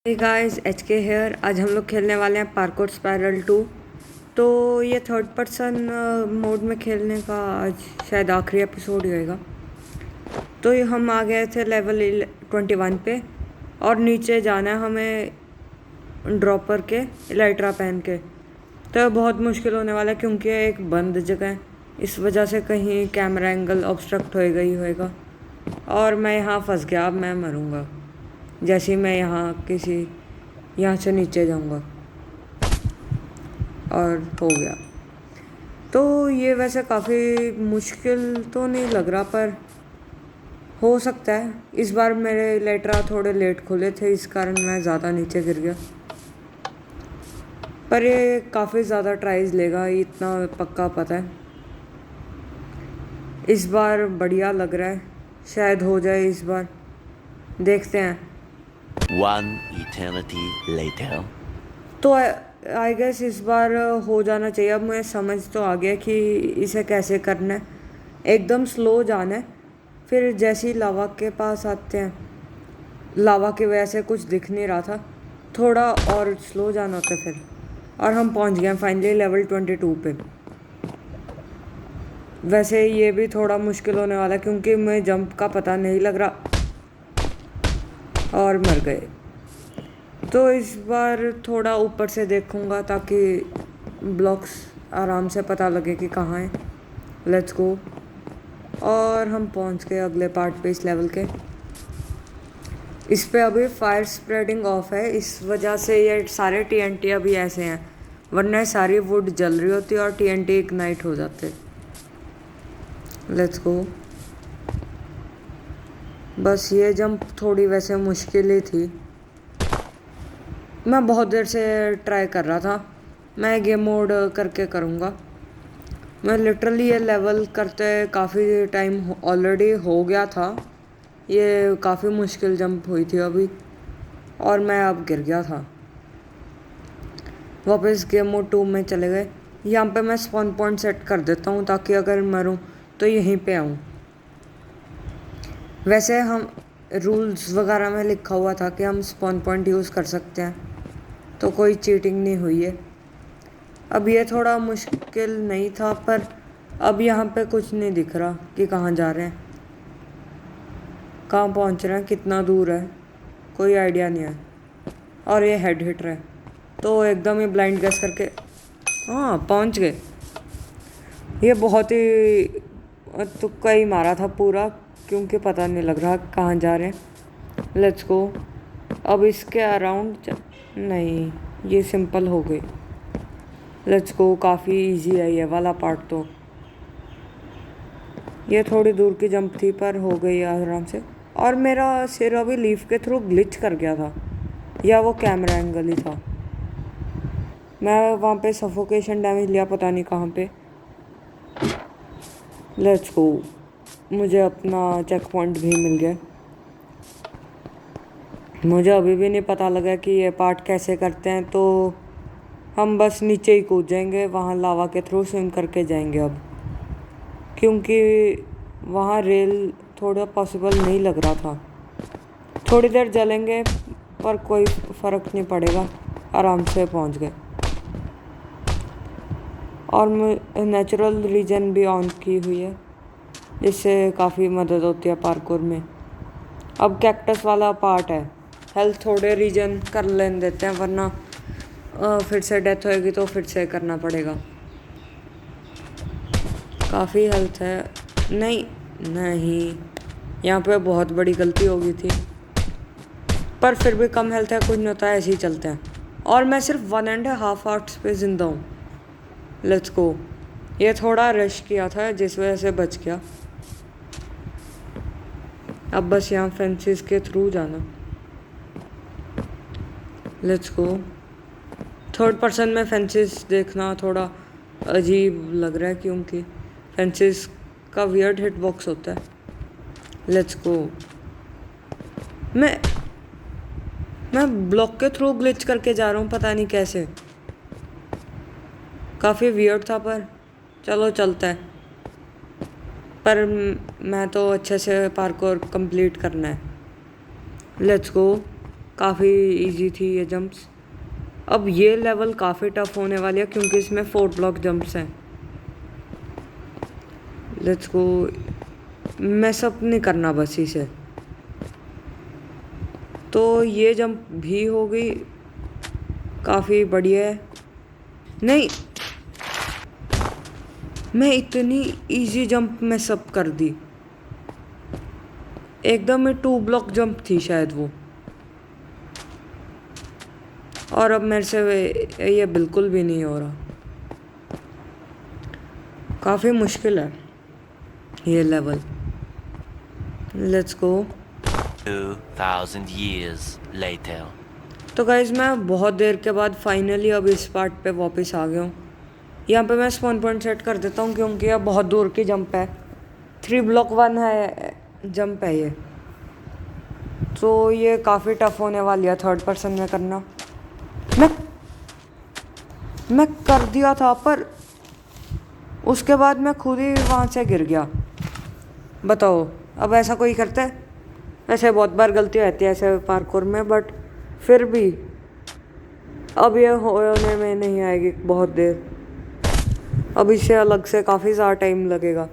Hey guys, H के hair. आज हम लोग खेलने वाले हैं पार्कोर स्पाइरल 2। तो ये थर्ड पर्सन मोड में खेलने का आज शायद आखिरी एपिसोड ही होएगा। तो ये हम आ गए थे लेवल 21 पे और नीचे जाना है हमें ड्रॉपर के इलाइट्रा पहन के। तो ये बहुत मुश्किल होने वाला है क्योंकि ये एक बंद जगह है, इस वजह से कहीं कैमरा एंगल ऑब्स्ट्रक्ट होएगा ही होएगा और मैं यहाँ फंस गया। अब मैं मरूँगा जैसे ही मैं यहाँ से नीचे जाऊँगा। और हो गया। तो ये वैसे काफ़ी मुश्किल तो नहीं लग रहा, पर हो सकता है। इस बार मेरे लेटरा थोड़े लेट खुले थे, इस कारण मैं ज़्यादा नीचे गिर गया। पर ये काफ़ी ज़्यादा ट्राइज लेगा, इतना पक्का पता है। इस बार बढ़िया लग रहा है, शायद हो जाए इस बार, देखते हैं। One eternity later. तो आई गेस इस बार हो जाना चाहिए। अब मुझे समझ तो आ गया कि इसे कैसे करना है। एकदम स्लो जाना है, फिर जैसे ही लावा के पास आते हैं, लावा की वजह से कुछ दिख नहीं रहा था, थोड़ा और स्लो जाना होता है फिर। और हम पहुंच गए फाइनली लेवल 22 पे। वैसे ये भी थोड़ा मुश्किल होने वाला है क्योंकि मुझे जंप का पता नहीं लग रहा और मर गए। तो इस बार थोड़ा ऊपर से देखूंगा ताकि ब्लॉक्स आराम से पता लगे कि कहाँ है। Let's go. और हम पहुंच गए अगले पार्ट पे इस लेवल के। इस पे अभी फायर स्प्रेडिंग ऑफ है, इस वजह से ये सारे टीएनटी अभी ऐसे हैं, वरना सारी वुड जल रही होती और टीएनटी इग्नाइट हो जाते। Let's go. बस ये जंप थोड़ी वैसे मुश्किल ही थी, मैं बहुत देर से ट्राई कर रहा था। मैं गेम मोड करके करूँगा। मैं लिटरली ये लेवल करते काफ़ी टाइम ऑलरेडी हो गया था। ये काफ़ी मुश्किल जंप हुई थी अभी और मैं अब गिर गया था। वापस गेम मोड 2 में चले गए। यहाँ पे मैं स्पॉन पॉइंट सेट कर देता हूँ ताकि अगर मरूँ तो यहीं पे आऊँ। वैसे हम रूल्स वगैरह में लिखा हुआ था कि हम स्पॉन पॉइंट यूज़ कर सकते हैं, तो कोई चीटिंग नहीं हुई है। अब ये थोड़ा मुश्किल नहीं था, पर अब यहाँ पे कुछ नहीं दिख रहा कि कहाँ जा रहे हैं, कहाँ पहुँच रहे हैं, कितना दूर है, कोई आइडिया नहीं है। और ये हेड हिट रहा है, तो एकदम ही ब्लाइंड गेस करके हाँ पहुँच गए। ये बहुत ही तुक्का ही मारा था पूरा, क्योंकि पता नहीं लग रहा कहाँ जा रहे हैं। Let's go. अब इसके अराउंड नहीं, ये सिंपल हो गई। Let's go. काफ़ी इजी है ये वाला पार्ट। तो ये थोड़ी दूर की जंप थी पर हो गई आराम से। और मेरा सिर अभी लीफ के थ्रू ग्लिच कर गया था, या वो कैमरा एंगल ही था। मैं वहाँ पे सफोकेशन डैमेज लिया, पता नहीं कहाँ पे। Let's go. मुझे अपना चेक पॉइंट भी मिल गया। मुझे अभी भी नहीं पता लगा कि ये पार्ट कैसे करते हैं, तो हम बस नीचे ही कूद जाएंगे, वहाँ लावा के थ्रू स्विम करके जाएंगे अब, क्योंकि वहाँ रेल थोड़ा पॉसिबल नहीं लग रहा था। थोड़ी देर जलेंगे पर कोई फ़र्क नहीं पड़ेगा, आराम से पहुँच गए। और नेचुरल रीजन भी ऑन की हुई है, जिससे काफ़ी मदद होती है पार्कोर में। अब कैक्टस वाला पार्ट है, हेल्थ थोड़े रीजन कर लेने देते हैं, वरना फिर से डेथ होएगी तो फिर से करना पड़ेगा। काफ़ी हेल्थ है। नहीं, यहाँ पे बहुत बड़ी गलती हो गई थी, पर फिर भी कम हेल्थ है, कुछ नहीं होता है, ऐसे ही चलते हैं। और मैं सिर्फ 1.5 आवर्स पे जिंदा हूँ। Let's go. ये थोड़ा रश किया था जिस वजह से बच गया। अब बस यहाँ फेंसेस के थ्रू जाना। Let's go. थर्ड पर्सन में फेंसेस देखना थोड़ा अजीब लग रहा है, क्योंकि फेंसेस का वियर्ड हिट बॉक्स होता है। Let's go. मैं ब्लॉक के थ्रू ग्लिच करके जा रहा हूँ, पता नहीं कैसे। काफ़ी वियर्ड था, पर चलो चलता है। पर मैं तो अच्छे से पार्कोर कंप्लीट करना है। Let's go. काफ़ी इजी थी ये जंप्स। अब ये लेवल काफ़ी टफ होने वाली है क्योंकि इसमें 4 ब्लॉक जंप्स हैं। Let's go. मैस अप नहीं करना बस इसे। तो ये जंप भी हो गई, काफ़ी बढ़िया है। नहीं, मैं इतनी इजी जंप में सब कर दी, एकदम ही 2 ब्लॉक जंप थी शायद वो। और अब मेरे से ये बिल्कुल भी नहीं हो रहा, काफ़ी मुश्किल है ये level. Let's go. 2,000 years later. तो गाइज मैं बहुत देर के बाद फाइनली अब इस पार्ट पे वापस आ गया हूँ। यहाँ पे मैं स्पॉन पॉइंट सेट कर देता हूँ क्योंकि अब बहुत दूर की जंप है। 3 ब्लॉक 1 है जंप है ये, तो ये काफ़ी टफ होने वाली है थर्ड पर्सन में करना। मैं कर दिया था पर उसके बाद मैं खुद ही वहाँ से गिर गया। बताओ अब ऐसा कोई करता है? ऐसे बहुत बार गलती रहती है ऐसे पार्कोर में, बट फिर भी अब ये होने में नहीं आएगी बहुत देर। अब इससे अलग से काफ़ी ज़्यादा टाइम लगेगा।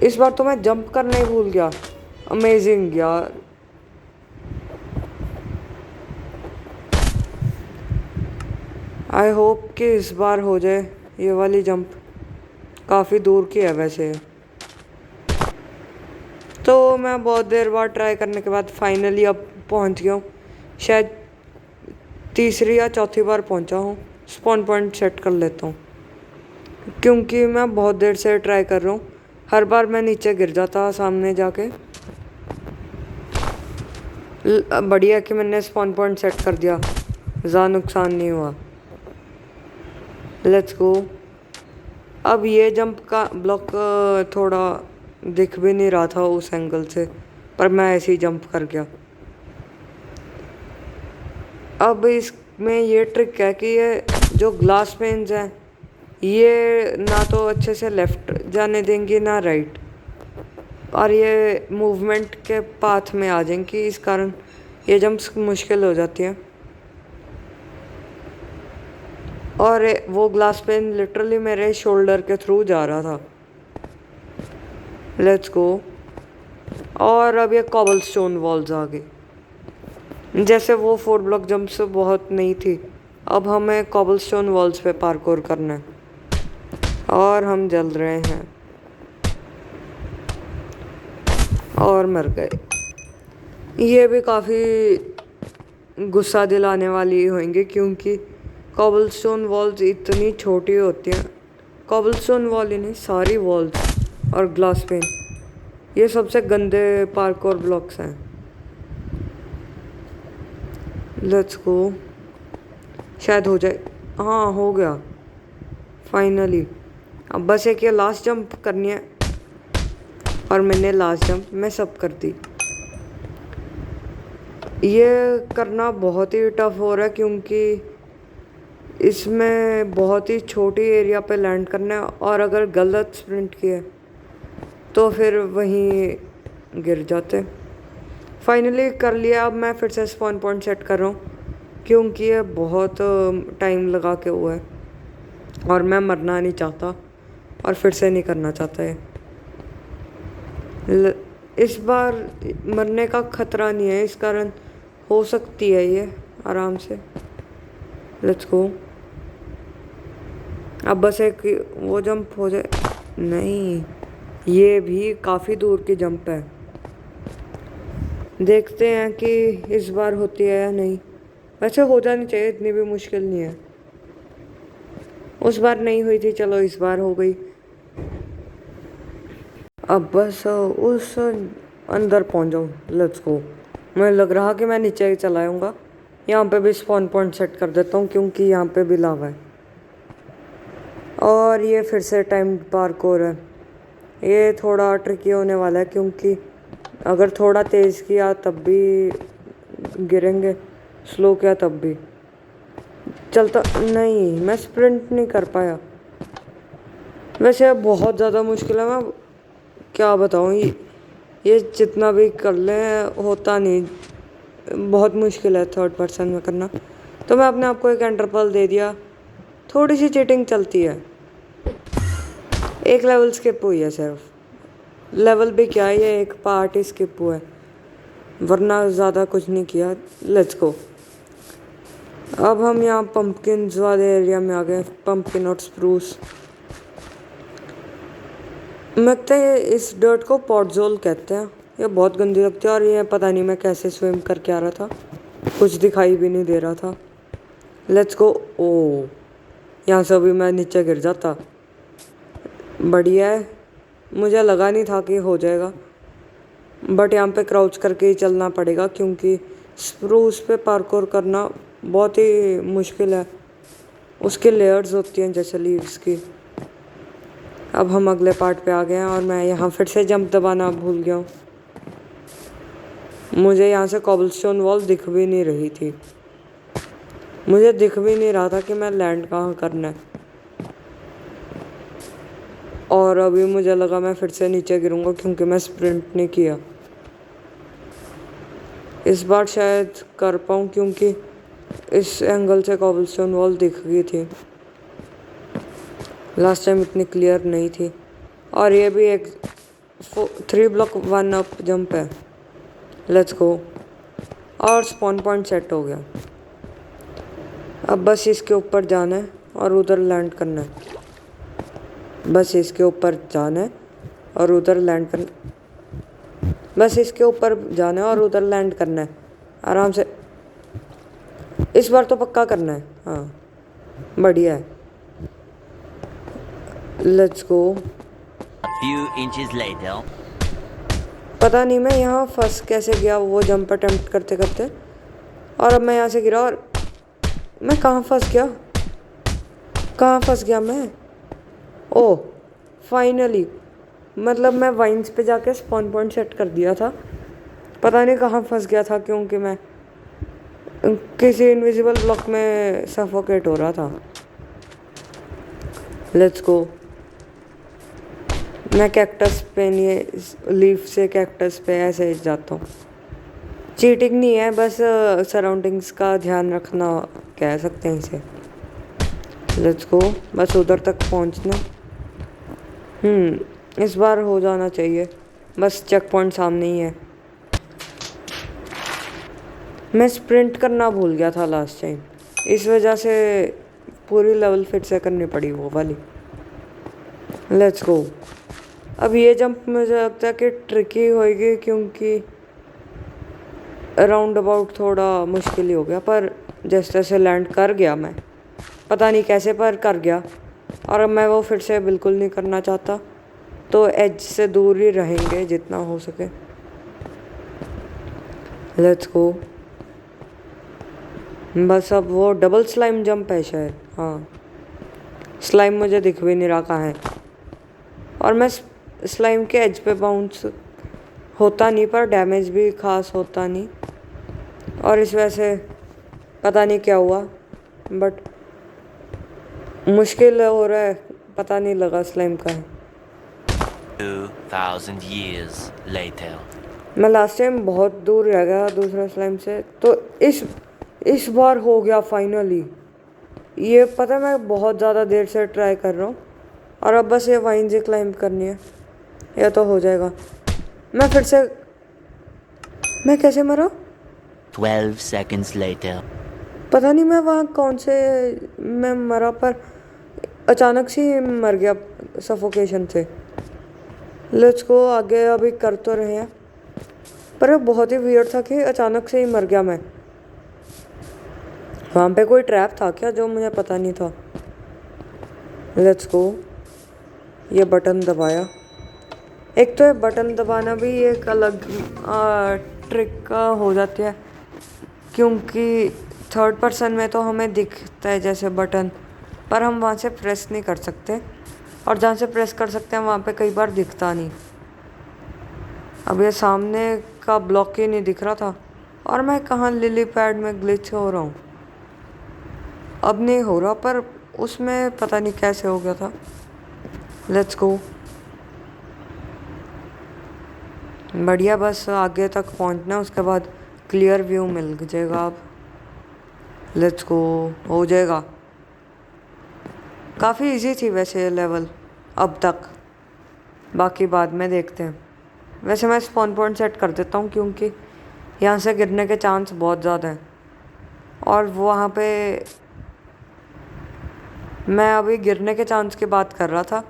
इस बार तो मैं जंप करना ही भूल गया। अमेजिंग यार। आई होप कि इस बार हो जाए ये वाली जंप। काफ़ी दूर की है वैसे। तो मैं बहुत देर बाद ट्राई करने के बाद फाइनली अब पहुंच गया हूँ। शायद तीसरी या चौथी बार पहुंचा हूँ। स्पॉन पॉइंट सेट कर लेता हूँ क्योंकि मैं बहुत देर से ट्राई कर रहा हूँ। हर बार मैं नीचे गिर जाता सामने जाके। बढ़िया कि मैंने स्पॉन पॉइंट सेट कर दिया, ज़्यादा नुकसान नहीं हुआ। Let's go. अब ये जंप का ब्लॉक थोड़ा दिख भी नहीं रहा था उस एंगल से, पर मैं ऐसे ही जंप कर गया। अब इसमें ये ट्रिक है कि ये जो ग्लास पेन्स हैं ये ना तो अच्छे से लेफ्ट जाने देंगी ना राइट, और ये मूवमेंट के पाथ में आ जाएंगी। इस कारण ये जंप्स मुश्किल हो जाती हैं। और वो ग्लास पेन लिटरली मेरे शोल्डर के थ्रू जा रहा था। Let's go. और अब ये कॉबल स्टोन वॉल्स आ गई। जैसे वो 4 ब्लॉक जंप्स बहुत नहीं थी, अब हमें कॉबल स्टोन वॉल्स पे पार्कोर करना है। और हम जल रहे हैं और मर गए। ये भी काफ़ी गुस्सा दिलाने वाली होंगी क्योंकि कॉबलस्टोन वॉल्स इतनी छोटी होती हैं। कॉबलस्टोन वॉल ही नहीं, सारी वॉल्स और ग्लास पेन ये सबसे गंदे पार्कोर ब्लॉक्स हैं। Let's go. शायद हो जाए। हाँ हो गया फाइनली। अब बस एक ये लास्ट जंप करनी है और मैंने लास्ट जंप में सब कर दी। ये करना बहुत ही टफ हो रहा है क्योंकि इसमें बहुत ही छोटी एरिया पे लैंड करना है, और अगर गलत स्प्रिंट किए तो फिर वहीं गिर जाते। फाइनली कर लिया। अब मैं फिर से स्पॉन पॉइंट सेट कर रहा हूँ क्योंकि ये बहुत टाइम लगा के हुआ है और मैं मरना नहीं चाहता और फिर से नहीं करना चाहता है। इस बार मरने का खतरा नहीं है, इस कारण हो सकती है ये आराम से। Let's go. अब बस एक वो जंप हो जाए। नहीं, ये भी काफ़ी दूर की जंप है। देखते हैं कि इस बार होती है या नहीं। वैसे हो जानी चाहिए, इतनी भी मुश्किल नहीं है। उस बार नहीं हुई थी, चलो इस बार हो गई। अब बस उस अंदर पहुंच जाऊँ। Let's go. मुझे लग रहा कि मैं नीचे ही चलाऊँगा। यहाँ पे भी स्पॉन पॉइंट सेट कर देता हूँ क्योंकि यहाँ पे भी लावा है। और ये फिर से टाइम पार्कोर है। ये थोड़ा ट्रिकी होने वाला है क्योंकि अगर थोड़ा तेज़ किया तब भी गिरेंगे, स्लो किया तब भी चलता नहीं। मैं स्प्रिंट नहीं कर पाया। वैसे बहुत ज़्यादा मुश्किल है, मैं क्या बताऊँ। ये जितना भी कर लें होता नहीं, बहुत मुश्किल है थर्ड पर्सन में करना। तो मैं अपने आप को एक एंटरपल दे दिया। थोड़ी सी चीटिंग चलती है, एक लेवल स्किप हुई है सिर्फ, लेवल भी क्या है, ये एक पार्ट ही स्किप हुआ है, वरना ज़्यादा कुछ नहीं किया। Let's go. अब हम यहाँ पंपकिन वाले एरिया में आ गए, पंपकिन और स्प्रूस। लगता है इस डर्ट को पॉटजोल कहते हैं। ये बहुत गंदी लगती है और ये पता नहीं मैं कैसे स्विम करके आ रहा था, कुछ दिखाई भी नहीं दे रहा था। Let's go. ओ, यहाँ से अभी मैं नीचे गिर जाता। बढ़िया है, मुझे लगा नहीं था कि हो जाएगा, बट यहाँ पे क्राउच करके ही चलना पड़ेगा क्योंकि स्प्रूस पे पार्कोर करना बहुत ही मुश्किल है। उसकी लेयर्स होती हैं जैसे लीव्स की। अब हम अगले पार्ट पे आ गए हैं और मैं यहाँ फिर से जंप दबाना भूल गया हूँ। मुझे यहाँ से कॉबलस्टोन वॉल दिख भी नहीं रही थी, मुझे दिख भी नहीं रहा था कि मैं लैंड कहाँ करना है। और अभी मुझे लगा मैं फिर से नीचे गिरूंगा क्योंकि मैं स्प्रिंट नहीं किया। इस बार शायद कर पाऊँ क्योंकि इस एंगल से कॉबलस्टोन वॉल दिख गई थी, लास्ट टाइम इतनी क्लियर नहीं थी। और ये भी एक 3 ब्लॉक 1 अप जंप है। Let's go. और स्पॉन पॉइंट सेट हो गया। अब बस इसके ऊपर जाना है और उधर लैंड करना है, बस इसके ऊपर जाना है और उधर लैंड करना, बस इसके ऊपर जाना है और उधर लैंड करना है आराम से। इस बार तो पक्का करना है। हाँ, बढ़िया है। Let's go. A few inches later. पता नहीं मैं यहाँ फंस कैसे गया वो जंप अटेम्प्ट करते करते, और अब मैं यहाँ से गिरा और मैं कहाँ फंस गया, कहाँ फंस गया मैं। ओह, फाइनली, मतलब मैं वाइन्स पे जाके स्पॉन पॉइंट सेट कर दिया था, पता नहीं कहाँ फंस गया था क्योंकि मैं किसी इनविजिबल ब्लॉक में सफोकेट हो रहा था। Let's go. मैं कैक्टस पे नहीं, लीफ से कैक्टस पे ऐसे जाता हूँ। चीटिंग नहीं है, बस सराउंडिंग्स का ध्यान रखना कह सकते हैं इसे। Let's go. बस उधर तक पहुँचना। इस बार हो जाना चाहिए, बस चेक पॉइंट सामने ही है। मैं स्प्रिंट करना भूल गया था लास्ट टाइम, इस वजह से पूरी लेवल फिर से करनी पड़ी वो वाली। Let's go. अब ये जंप मुझे लगता है कि ट्रिकी होएगी क्योंकि राउंड अबाउट थोड़ा मुश्किल ही हो गया, पर जैसे तैसे लैंड कर गया मैं, पता नहीं कैसे पर कर गया। और अब मैं वो फिर से बिल्कुल नहीं करना चाहता, तो एज से दूर ही रहेंगे जितना हो सके। Let's go. बस अब वो डबल स्लाइम जंप है शायद। हाँ, स्लाइम मुझे दिख भी नहीं रहा कहाँ है, और मैं स्लाइम के एज पे बाउंस होता नहीं, पर डैमेज भी खास होता नहीं, और इस वजह से पता नहीं क्या हुआ, बट मुश्किल हो रहा है, पता नहीं लगा स्लाइम का है। 2000 years later. मैं लास्ट टाइम बहुत दूर रह गया दूसरा स्लाइम से, तो इस बार हो गया फाइनली। ये पता है मैं बहुत ज़्यादा देर से ट्राई कर रहा हूँ, और अब बस ये वाइन से क्लाइंब करनी है, यह तो हो जाएगा। मैं फिर से, मैं कैसे मरा? 12 seconds later. पता नहीं मैं वहाँ कौन से मैं मरा, पर अचानक से ही मर गया सफोकेशन से। Let's go. आगे अभी कर तो रहे हैं, पर बहुत ही वियर्ड था कि अचानक से ही मर गया मैं। वहाँ पे कोई ट्रैप था क्या जो मुझे पता नहीं था? Let's go. ये बटन दबाया। एक तो ये बटन दबाना भी एक अलग ट्रिक हो जाती है, क्योंकि थर्ड पर्सन में तो हमें दिखता है जैसे बटन, पर हम वहाँ से प्रेस नहीं कर सकते, और जहाँ से प्रेस कर सकते हैं वहाँ पे कई बार दिखता नहीं। अब ये सामने का ब्लॉक ही नहीं दिख रहा था, और मैं कहाँ लिली पैड में ग्लिच हो रहा हूँ। अब नहीं हो रहा, पर उसमें पता नहीं कैसे हो गया था। Let's go. बढ़िया, बस आगे तक पहुंचना, उसके बाद क्लियर व्यू मिल जाएगा। अब लेट्स गो, हो जाएगा। काफ़ी इजी थी वैसे ये लेवल अब तक, बाकी बाद में देखते हैं। वैसे मैं स्पॉन पॉइंट सेट कर देता हूँ क्योंकि यहाँ से गिरने के चांस बहुत ज़्यादा हैं। और वहाँ पे मैं अभी गिरने के चांस की बात कर रहा था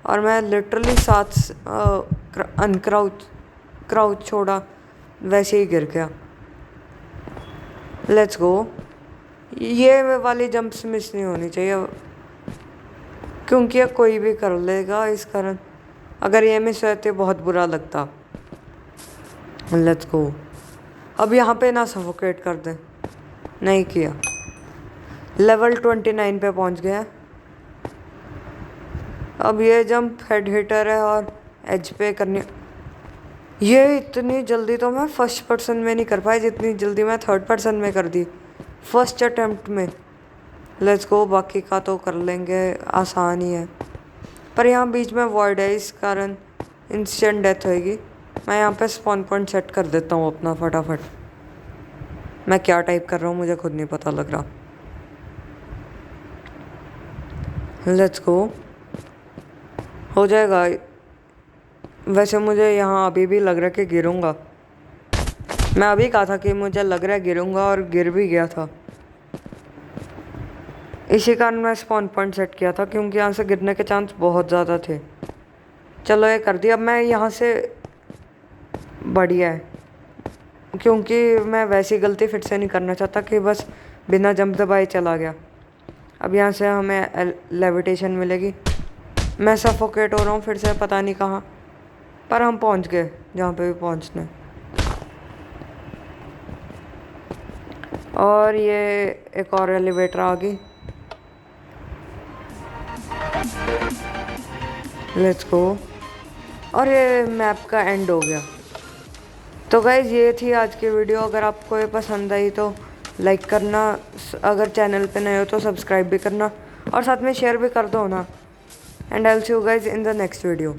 और मैं लिटरली क्राउच छोड़ा, वैसे ही गिर गया। Let's go. ये वाली जंप्स मिस नहीं होनी चाहिए क्योंकि ये कोई भी कर लेगा इस कारण। अगर ये मिस होते तो बहुत बुरा लगता। Let's go. अब यहाँ पे ना सफोकेट कर दे, नहीं किया। लेवल 29 पे पहुँच गया। अब ये जंप हेड हिटर है और एज पे करनी। ये इतनी जल्दी तो मैं फर्स्ट पर्सन में नहीं कर पाई जितनी जल्दी मैं थर्ड पर्सन में कर दी फर्स्ट अटेम्प्ट में। लेट्स गो, बाकी का तो कर लेंगे, आसान ही है। पर यहाँ बीच में वॉइड है, इस कारण इंस्टेंट डेथ होएगी। मैं यहाँ पे स्पॉन पॉइंट सेट कर देता हूँ अपना फटाफट। मैं क्या टाइप कर रहा हूँ मुझे खुद नहीं पता लग रहा। लेट्स गो, हो जाएगा। वैसे मुझे यहाँ अभी भी लग रहा है कि गिरूंगा। मैं अभी कहा था कि मुझे लग रहा है गिरूंगा और गिर भी गया था। इसी कारण मैं स्पॉन पॉइंट सेट किया था क्योंकि यहाँ से गिरने के चांस बहुत ज़्यादा थे। चलो ये कर दिया। अब मैं यहाँ से, बढ़िया है क्योंकि मैं वैसी गलती फिर से नहीं करना चाहता कि बस बिना जंप दबाए चला गया। अब यहाँ से हमें लेविटेशन मिलेगी। मैं सफोकेट हो रहा हूँ फिर से, पता नहीं कहाँ, पर हम पहुँच गए जहाँ पे भी पहुँचना है। और ये एक और एलिवेटर आ गई। Let's go. और ये मैप का एंड हो गया। तो गाइज ये थी आज की वीडियो। अगर आपको ये पसंद आई तो लाइक करना, अगर चैनल पे नए हो तो सब्सक्राइब भी करना और साथ में शेयर भी कर दो ना। And I will see you guys in the next video.